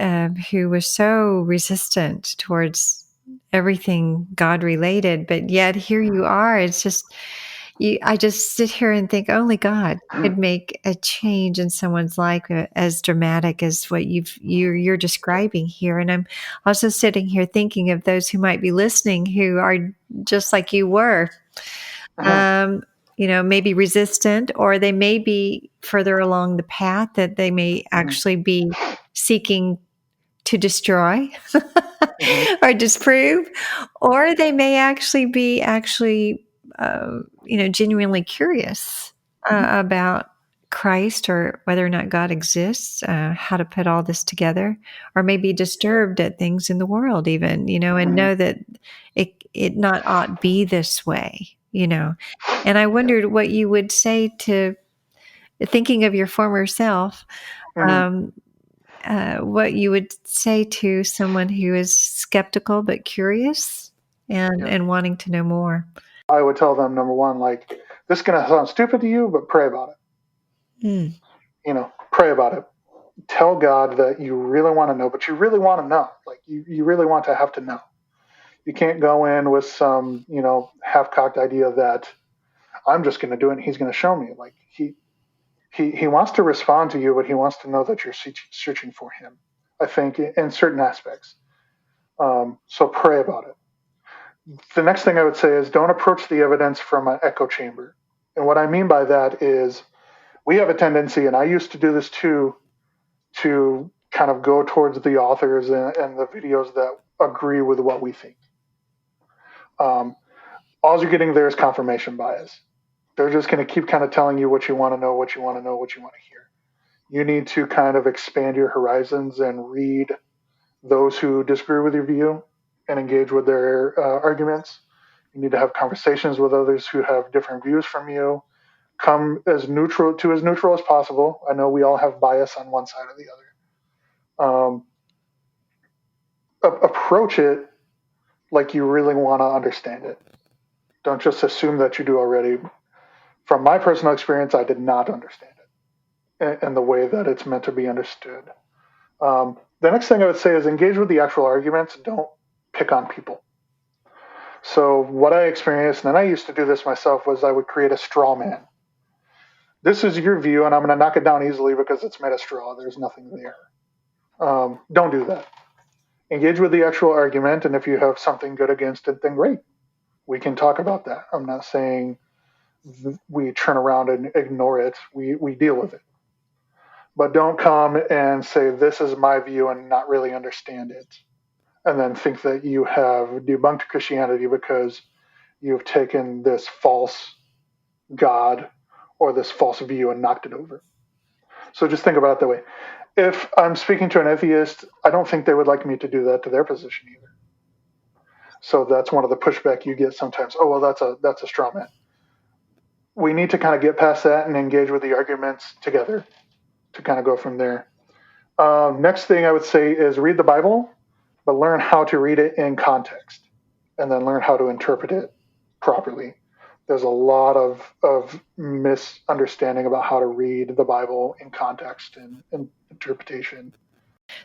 who was so resistant towards everything God related. But yet here you are. It's just, I just sit here and think only God could make a change in someone's life as dramatic as what you're describing here. And I'm also sitting here thinking of those who might be listening who are just like you were. Maybe resistant, or they may be further along the path that they may actually be seeking to destroy or disprove, or they may actually be genuinely curious about Christ or whether or not God exists, how to put all this together, or maybe disturbed at things in the world even, and know that it not ought be this way, And I wondered what you would say to, thinking of your former self, what you would say to someone who is skeptical but curious and wanting to know more. I would tell them, number one, this is going to sound stupid to you, but pray about it. Pray about it. Tell God that you really want to know, but you really want to know. You really want to have to know. You can't go in with some, half-cocked idea that I'm just going to do it and he's going to show me. He wants to respond to you, but he wants to know that you're searching for him, I think, in certain aspects. So pray about it. The next thing I would say is don't approach the evidence from an echo chamber. And what I mean by that is we have a tendency, and I used to do this too, to kind of go towards the authors and the videos that agree with what we think. All you're getting there is confirmation bias. They're just going to keep kind of telling you what you want to know, what you want to know, what you want to hear. You need to kind of expand your horizons and read those who disagree with your view and engage with their arguments. You need to have conversations with others who have different views from you. Come as neutral as possible. I know we all have bias on one side or the other. Approach it like you really want to understand it. Don't just assume that you do already. From my personal experience, I did not understand it in the way that it's meant to be understood. The next thing I would say is engage with the actual arguments. Don't pick on people. So what I experienced, and I used to do this myself, was I would create a straw man. This is your view, and I'm going to knock it down easily because it's made of straw. There's nothing there. Don't do that. Engage with the actual argument, and if you have something good against it, then great. We can talk about that. I'm not saying we turn around and ignore it. We deal with it. But don't come and say, this is my view and not really understand it. And then think that you have debunked Christianity because you've taken this false God or this false view and knocked it over. So just think about it that way. If I'm speaking to an atheist, I don't think they would like me to do that to their position either. So that's one of the pushback you get sometimes. Oh, well, that's a straw man. We need to kind of get past that and engage with the arguments together to kind of go from there. Next thing I would say is read the Bible, but learn how to read it in context and then learn how to interpret it properly. There's a lot of misunderstanding about how to read the Bible in context and interpretation.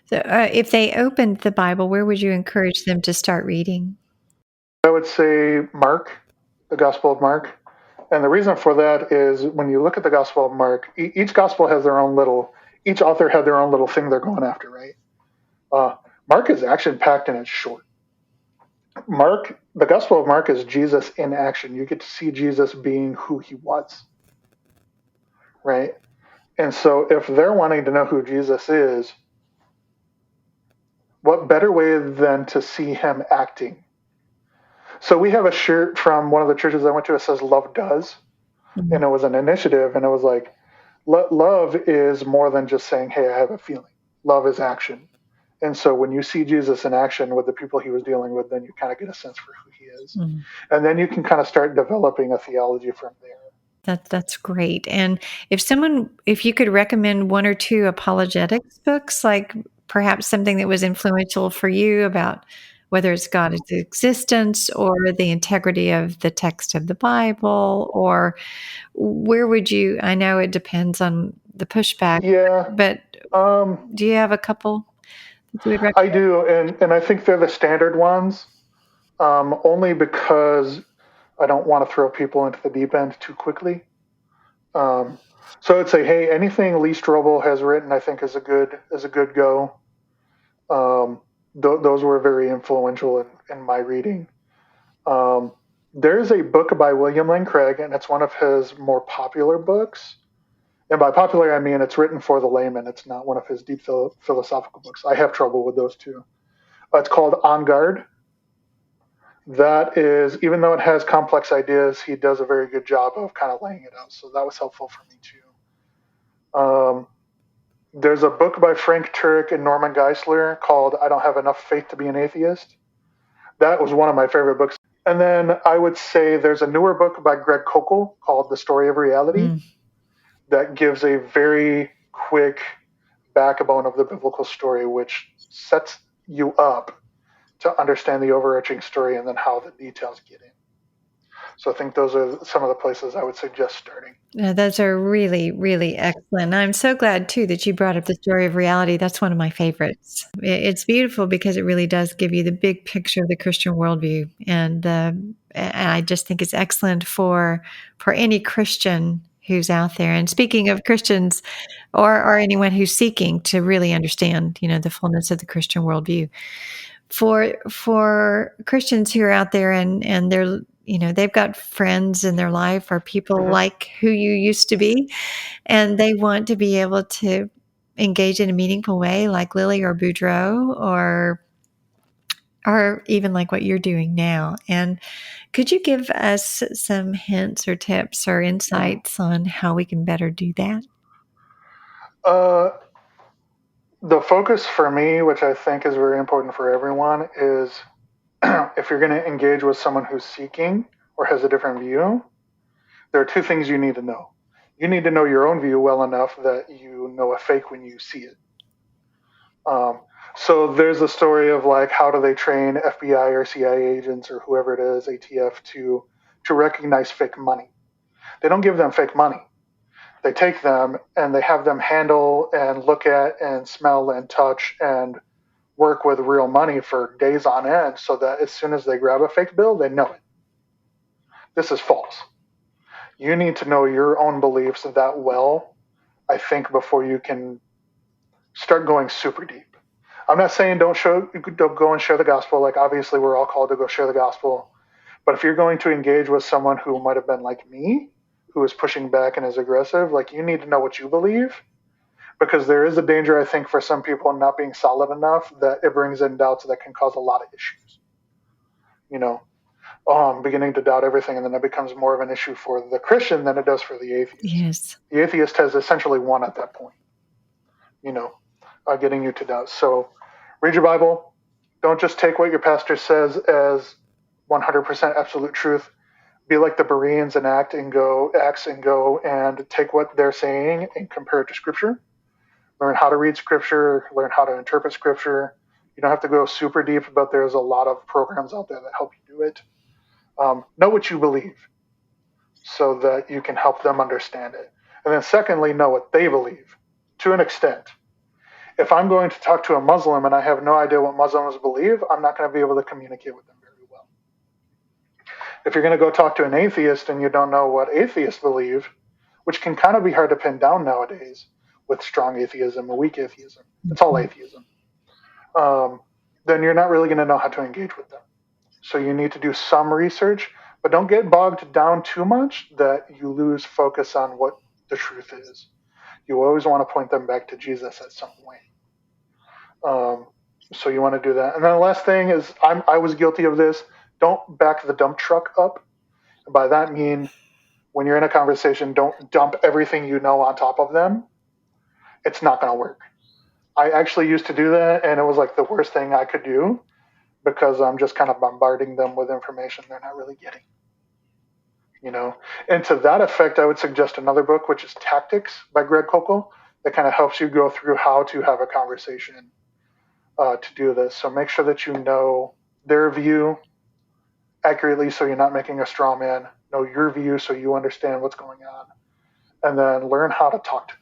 So, if they opened the Bible, where would you encourage them to start reading? I would say Mark, the Gospel of Mark. And the reason for that is when you look at the Gospel of Mark, each Gospel has their own little, each author had their own little thing they're going after, right? Mark is action packed and it's short. Mark, the Gospel of Mark is Jesus in action. You get to see Jesus being who he was, right? And so if they're wanting to know who Jesus is, what better way than to see him acting? So we have a shirt from one of the churches I went to that says "Love Does," and it was an initiative, and it was like, love is more than just saying, "Hey, I have a feeling." Love is action, and so when you see Jesus in action with the people he was dealing with, then you kind of get a sense for who he is, and then you can kind of start developing a theology from there. That's great. And if you could recommend one or two apologetics books, like perhaps something that was influential for you about whether it's God's existence or the integrity of the text of the Bible, or where would you? I know it depends on the pushback, Yeah. but do you have a couple that you would recommend? I do, and I think they're the standard ones, only because I don't want to throw people into the deep end too quickly. So I'd say, hey, anything Lee Strobel has written, I think is a good go. Those were very influential in my reading. There's a book by William Lane Craig, and it's one of his more popular books. And by popular, I mean it's written for the layman. It's not one of his deep philosophical books. I have trouble with those too. It's called On Guard. That is, even though it has complex ideas, he does a very good job of kind of laying it out. So that was helpful for me too. There's a book by Frank Turek and Norman Geisler called I Don't Have Enough Faith to Be an Atheist. That was one of my favorite books. And then I would say there's a newer book by Greg Koukl called The Story of Reality that gives a very quick backbone of the biblical story, which sets you up to understand the overarching story and then how the details get in. So I think those are some of the places I would suggest starting. Those are really, really excellent. I'm so glad too that you brought up The Story of Reality. That's one of my favorites. It's beautiful because it really does give you the big picture of the Christian worldview, and I just think it's excellent for any Christian who's out there. And speaking of Christians, or anyone who's seeking to really understand, the fullness of the Christian worldview. For Christians who are out there and they're they've got friends in their life or people like who you used to be, and they want to be able to engage in a meaningful way, like Lily or Boudreaux, or even like what you're doing now. And could you give us some hints or tips or insights on how we can better do that? The focus for me, which I think is very important for everyone, is if you're going to engage with someone who's seeking or has a different view, there are two things you need to know. You need to know your own view well enough that you know a fake when you see it. So there's a story of like, how do they train FBI or CIA agents or whoever it is, ATF, to recognize fake money? They don't give them fake money. They take them and they have them handle and look at and smell and touch and work with real money for days on end so that as soon as they grab a fake bill, they know it. This is false. You need to know your own beliefs that well, I think, before you can start going super deep. I'm not saying don't go and share the gospel. Like, obviously, we're all called to go share the gospel. But if you're going to engage with someone who might have been like me, who is pushing back and is aggressive, like, you need to know what you believe. Because there is a danger, I think, for some people not being solid enough that it brings in doubts that can cause a lot of issues. I'm beginning to doubt everything, and then it becomes more of an issue for the Christian than it does for the atheist. Yes. The atheist has essentially won at that point, getting you to doubt. So read your Bible. Don't just take what your pastor says as 100% absolute truth. Be like the Bereans and act and go and take what they're saying and compare it to Scripture. Learn how to read Scripture, learn how to interpret Scripture, You don't have to go super deep, but there's a lot of programs out there that help you do it. Know what you believe so that you can help them understand it. And then secondly, know what they believe to an extent. If I'm going to talk to a Muslim and I have no idea what Muslims believe, I'm not going to be able to communicate with them very well. If you're going to go talk to an atheist and you don't know what atheists believe, which can kind of be hard to pin down nowadays with strong atheism and weak atheism, it's all atheism, then you're not really going to know how to engage with them. So you need to do some research, but don't get bogged down too much that you lose focus on what the truth is. You always want to point them back to Jesus at some point. So you want to do that. And then the last thing is, I was guilty of this. Don't back the dump truck up. And by that I mean, when you're in a conversation, don't dump everything you know on top of them. It's not going to work. I actually used to do that, and it was like the worst thing I could do because I'm just kind of bombarding them with information they're not really getting. And to that effect, I would suggest another book, which is Tactics by Greg Koukl, that kind of helps you go through how to have a conversation to do this. So make sure that you know their view accurately so you're not making a straw man. Know your view so you understand what's going on. And then learn how to talk to them.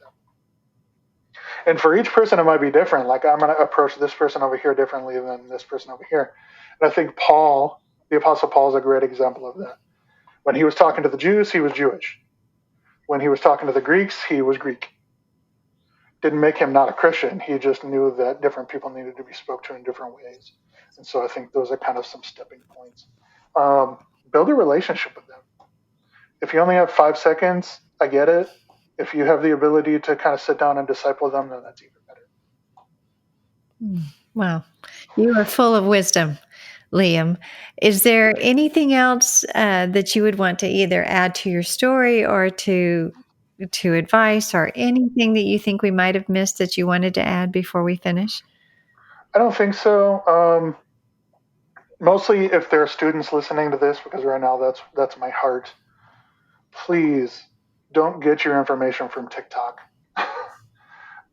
And for each person, it might be different. Like, I'm going to approach this person over here differently than this person over here. And I think Paul, the Apostle Paul, is a great example of that. When he was talking to the Jews, he was Jewish. When he was talking to the Greeks, he was Greek. Didn't make him not a Christian. He just knew that different people needed to be spoke to in different ways. And so I think those are kind of some stepping points. Build a relationship with them. If you only have 5 seconds, I get it. If you have the ability to kind of sit down and disciple them, then that's even better. Wow. You are full of wisdom, Liam. Is there anything else that you would want to either add to your story or to advice, or anything that you think we might have missed that you wanted to add before we finish? I don't think so. Mostly if there are students listening to this, because right now that's my heart. Please don't get your information from TikTok.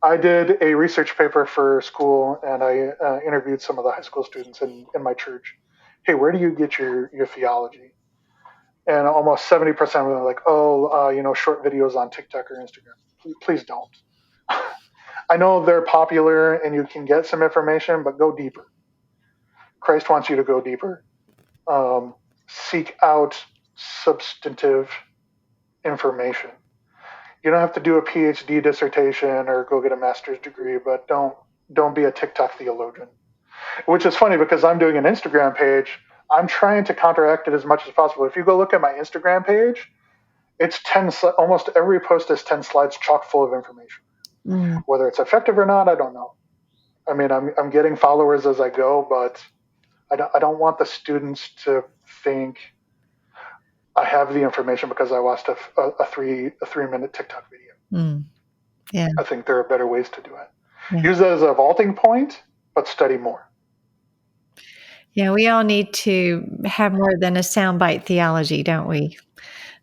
I did a research paper for school, and I interviewed some of the high school students in my church. Hey, where do you get your theology? And almost 70% of them are like, short videos on TikTok or Instagram. Please don't. I know they're popular and you can get some information, but go deeper. Christ wants you to go deeper. Seek out substantive information. You don't have to do a PhD dissertation or go get a master's degree, but don't be a TikTok theologian. Which is funny because I'm doing an Instagram page. I'm trying to counteract it as much as possible. If you go look at my Instagram page, it's almost every post is 10 slides chock full of information. Whether it's effective or not, I don't know. I mean, I'm getting followers as I go, but I don't want the students to think I have the information because I watched a 3-minute TikTok video. Yeah. I think there are better ways to do it. Yeah. Use that as a vaulting point, but study more. Yeah, we all need to have more than a soundbite theology, don't we?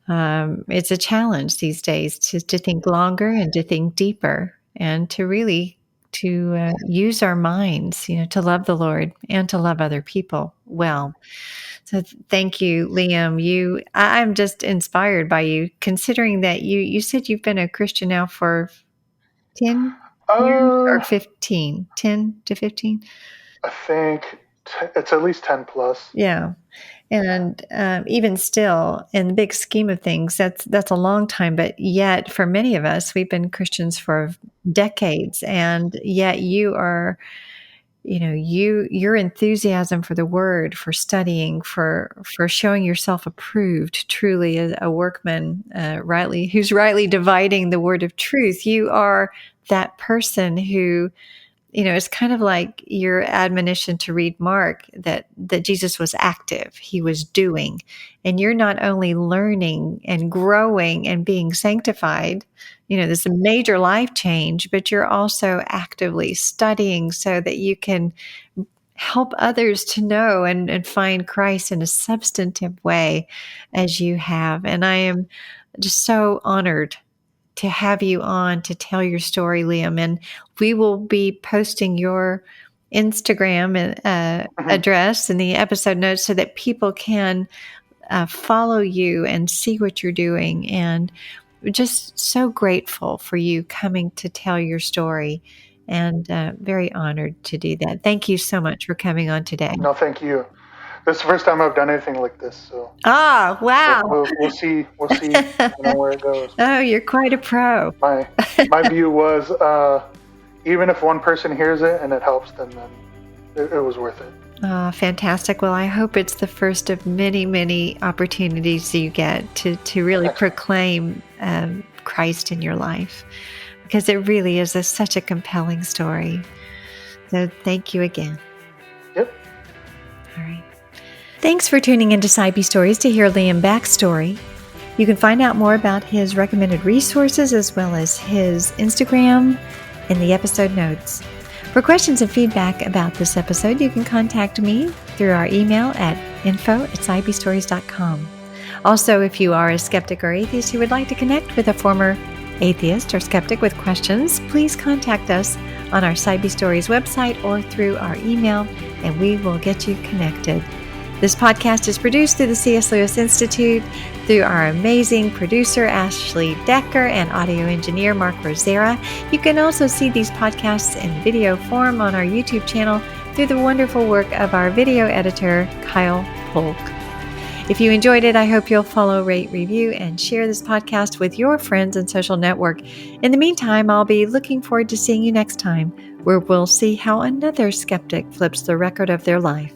It's a challenge these days to think longer and to think deeper and to really use our minds, to love the Lord and to love other people well. So thank you, Liam. I'm just inspired by you, considering that you said you've been a Christian now for 10 years or 15? 10 to 15? I think it's at least 10 plus. Yeah. And even still, in the big scheme of things, that's a long time. But yet, for many of us, we've been Christians for decades, and yet you are, your enthusiasm for the Word, for studying, for showing yourself approved, truly as a workman, who's rightly dividing the word of truth. You are that person who. It's kind of like your admonition to read Mark, that Jesus was active, he was doing, and you're not only learning and growing and being sanctified, there's a major life change, but you're also actively studying so that you can help others to know and find Christ in a substantive way as you have. And I am just so honored to have you on to tell your story, Liam. And we will be posting your Instagram address in the episode notes so that people can follow you and see what you're doing. And just so grateful for you coming to tell your story, and very honored to do that. Thank you so much for coming on today. No, thank you. This is the first time I've done anything like this, so. Oh, wow. We'll see where it goes. Oh, you're quite a pro. My view was, even if one person hears it and it helps them, then it was worth it. Oh, fantastic. Well, I hope it's the first of many, many opportunities you get to really proclaim Christ in your life, because it really is such a compelling story. So thank you again. Yep. All right. Thanks for tuning into Psybe Stories to hear Liam Back's story. You can find out more about his recommended resources as well as his Instagram in the episode notes. For questions and feedback about this episode, you can contact me through our email at info@psybestories.com. Also, if you are a skeptic or atheist who would like to connect with a former atheist or skeptic with questions, please contact us on our Psybe Stories website or through our email, and we will get you connected. This podcast is produced through the C.S. Lewis Institute, through our amazing producer, Ashley Decker, and audio engineer, Mark Rosera. You can also see these podcasts in video form on our YouTube channel through the wonderful work of our video editor, Kyle Polk. If you enjoyed it, I hope you'll follow, rate, review, and share this podcast with your friends and social network. In the meantime, I'll be looking forward to seeing you next time, where we'll see how another skeptic flips the record of their life.